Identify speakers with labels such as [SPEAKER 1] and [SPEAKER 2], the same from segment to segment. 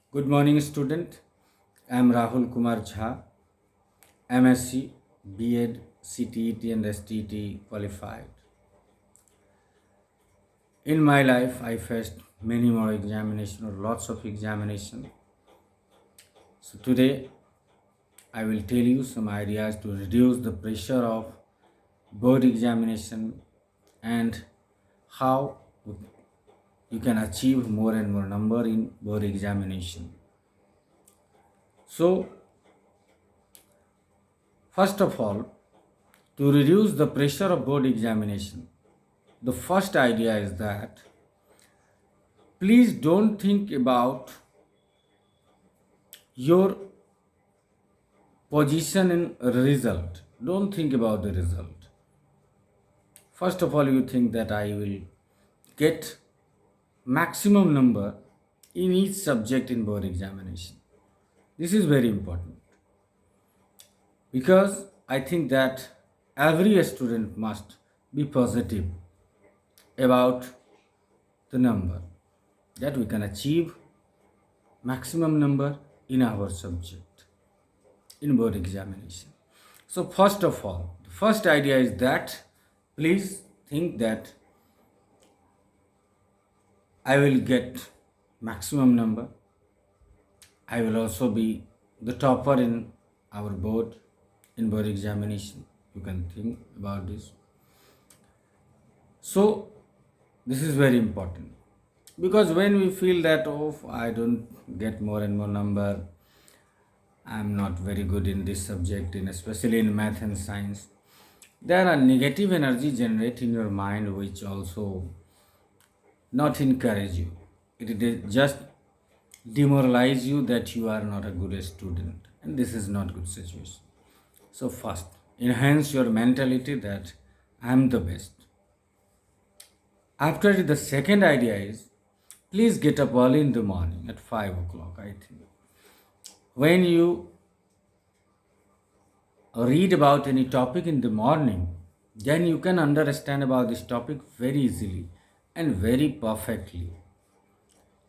[SPEAKER 1] Good morning, student. I am Rahul Kumar Jha, MSc, B.Ed, CTET and STET qualified. In my life, I faced many more examinations or lots of examination. So today, I will tell you some ideas to reduce the pressure of board examination and how you can achieve more and more number in board examination. So, first of all, to reduce the pressure of board examination, the first idea is that please don't think about your position in result. Don't think about the result. First of all, you think that I will get maximum number in each subject in board examination. This is very important because I think that every student must be positive about the number that we can achieve maximum number in our subject in board examination. So first of all, the first idea is that please think that I will get maximum number. I will also be the topper in our board in board examination. You can think about this. So this is very important because when we feel that I don't get more and more number, I'm not very good in this subject, in especially in math and science, there are negative energy generate in your mind which also not encourage you. It is just demoralize you that you are not a good student, and this is not good situation. So first, enhance your mentality that I am the best. After the second idea is please get up early in the morning at 5 o'clock. I think when you read about any topic in the morning, then you can understand about this topic very easily and very perfectly.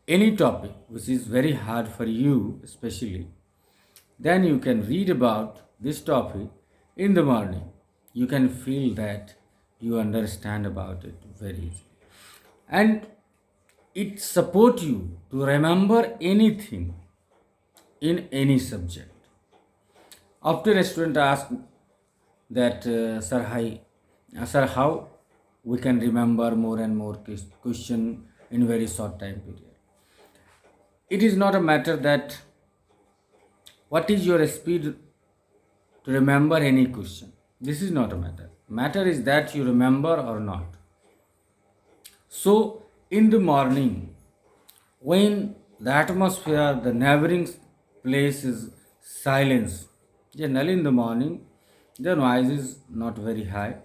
[SPEAKER 1] Any topic which is very hard for you, especially, then you can read about this topic in the morning. You can feel that you understand about it very easily. And it support you to remember anything in any subject. After a student asks that, sir, how we can remember more and more question in very short time period? It is not a matter that what is your speed to remember any question. This is not a matter. Matter is that you remember or not. So in the morning, when the atmosphere, the neighboring place is silence, generally in the morning, the noise is not very high.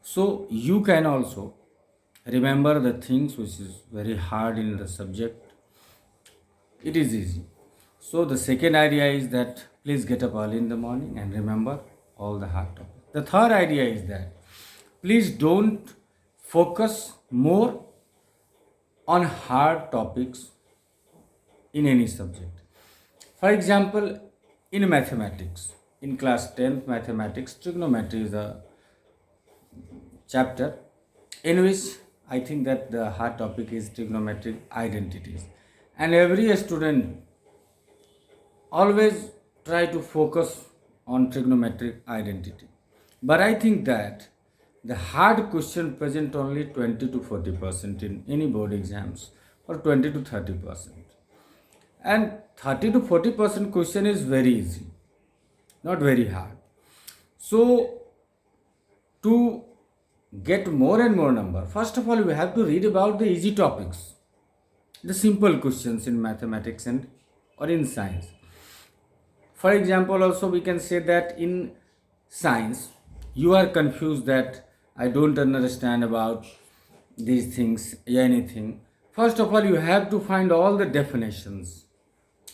[SPEAKER 1] So you can also remember the things which is very hard in the subject. It is easy. So the second idea is that please get up early in the morning and remember all the hard topics. The third idea is that please don't focus more on hard topics in any subject. For example, in mathematics, in class 10th mathematics, trigonometry is a chapter in which I think that the hard topic is trigonometric identities. And every student always try to focus on trigonometric identity. But I think that the hard question present only 20 to 40% in any board exams or 20 to 30%. And 30 to 40% question is very easy, not very hard. So to get more and more number, first of all, we have to read about the easy topics, the simple questions in mathematics and or in science. For example, also we can say that in science, you are confused that I don't understand about these things, anything. First of all, you have to find all the definitions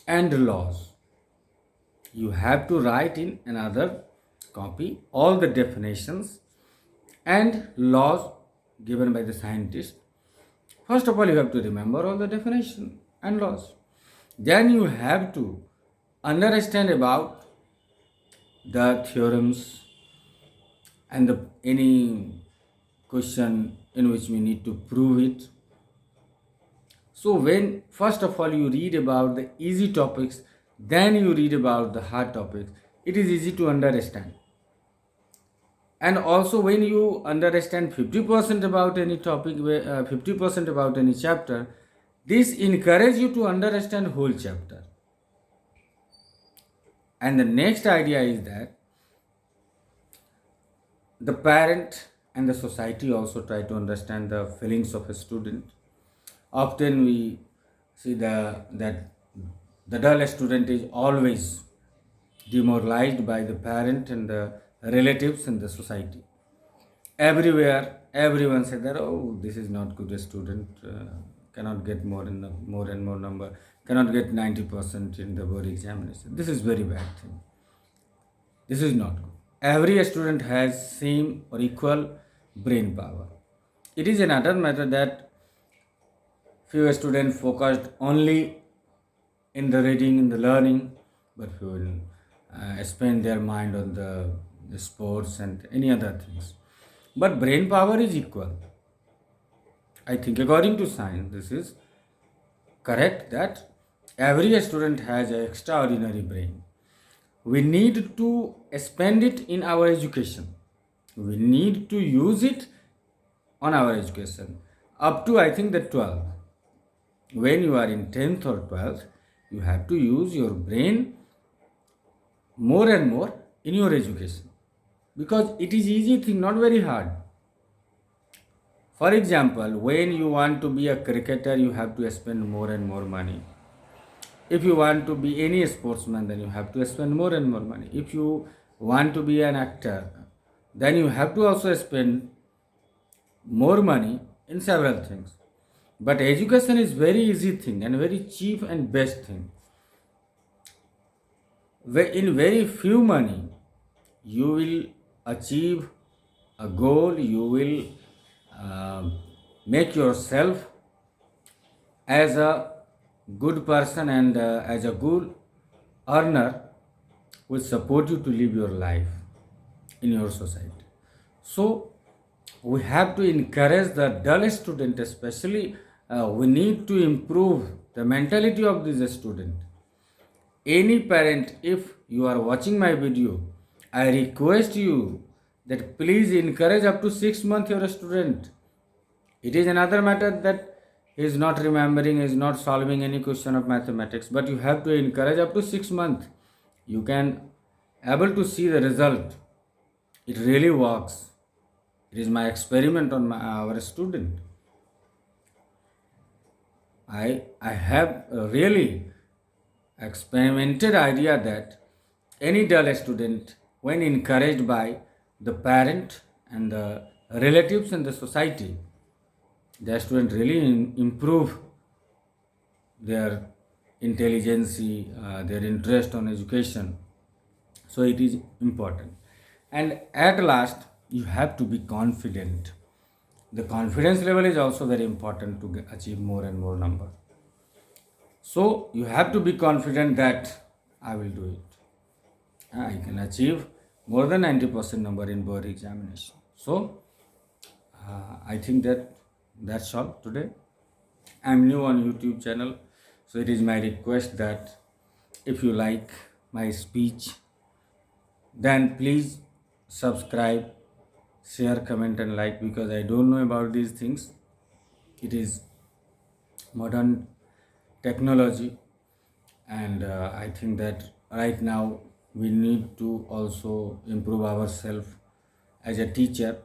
[SPEAKER 1] and laws. You have to write in another copy all the definitions and laws given by the scientist. First of all, you have to remember all the definition and laws. Then you have to understand about the theorems and any question in which we need to prove it. So when first of all you read about the easy topics, then you read about the hard topics, it is easy to understand. And also when you understand 50% about any topic, 50% about any chapter, this encourages you to understand whole chapter. And the next idea is that the parent and the society also try to understand the feelings of a student. Often we see that the dull student is always demoralized by the parent and the relatives and the society. Everywhere, everyone said that, oh, this is not good a student, cannot get more and more number, cannot get 90% in the board examination. This is very bad thing. This is not good. Every student has same or equal brain power. It is another matter that few students focused only in the reading, in the learning, but few will spend their mind on the sports and any other things. But brain power is equal. I think according to science, this is correct that every student has an extraordinary brain. We need to spend it in our education. We need to use it on our education up to I think the 12th. When you are in 10th or 12th, you have to use your brain more and more in your education because it is easy thing, not very hard. For example, when you want to be a cricketer, you have to spend more and more money. If you want to be any sportsman, then you have to spend more and more money. If you want to be an actor, then you have to also spend more money in several things. But education is very easy thing and very cheap and best thing. In very few money, you will achieve a goal, you will make yourself as a good person and as a good earner will support you to live your life in your society. So we have to encourage the dull student, especially we need to improve the mentality of this student. Any parent, if you are watching my video, I request you that please encourage up to 6 months your student. It is another matter that he is not remembering, is not solving any question of mathematics, but you have to encourage up to 6 months. You can able to see the result. It really works. It is my experiment on our student. I have really experimented idea that any dull student, when encouraged by the parent and the relatives and the society, the student really improve their intelligence, their interest on education. So it is important. And at last, you have to be confident. The confidence level is also very important to achieve more and more number. So you have to be confident that I will do it. I can achieve more than 90% number in board examination. So I think that's all today. I'm new on YouTube channel, so it is my request that if you like my speech, then please subscribe, share, comment, and like because I don't know about these things. It is modern technology, and I think that right now we need to also improve ourselves as a teacher.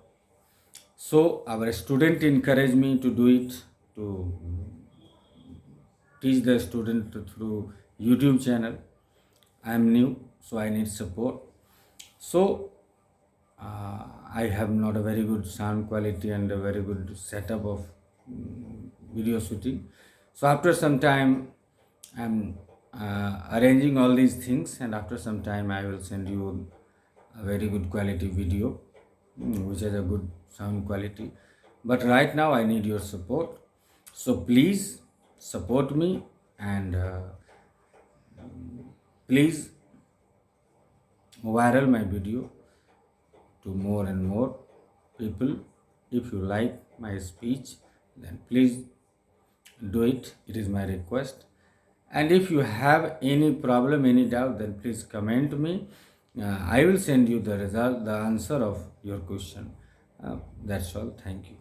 [SPEAKER 1] So our student encouraged me to do it, to teach the student through YouTube channel. I am new, so I need support. So I have not a very good sound quality and a very good setup of video shooting. So after some time, I'm arranging all these things, and after some time, I will send you a very good quality video, which has a good sound quality. But right now, I need your support. So please support me and Please viral my video to more and more people. If you like my speech, then please do it. It is my request. And if you have any problem, any doubt, then please comment me. I will send you the result, the answer of your question. That's all. Thank you.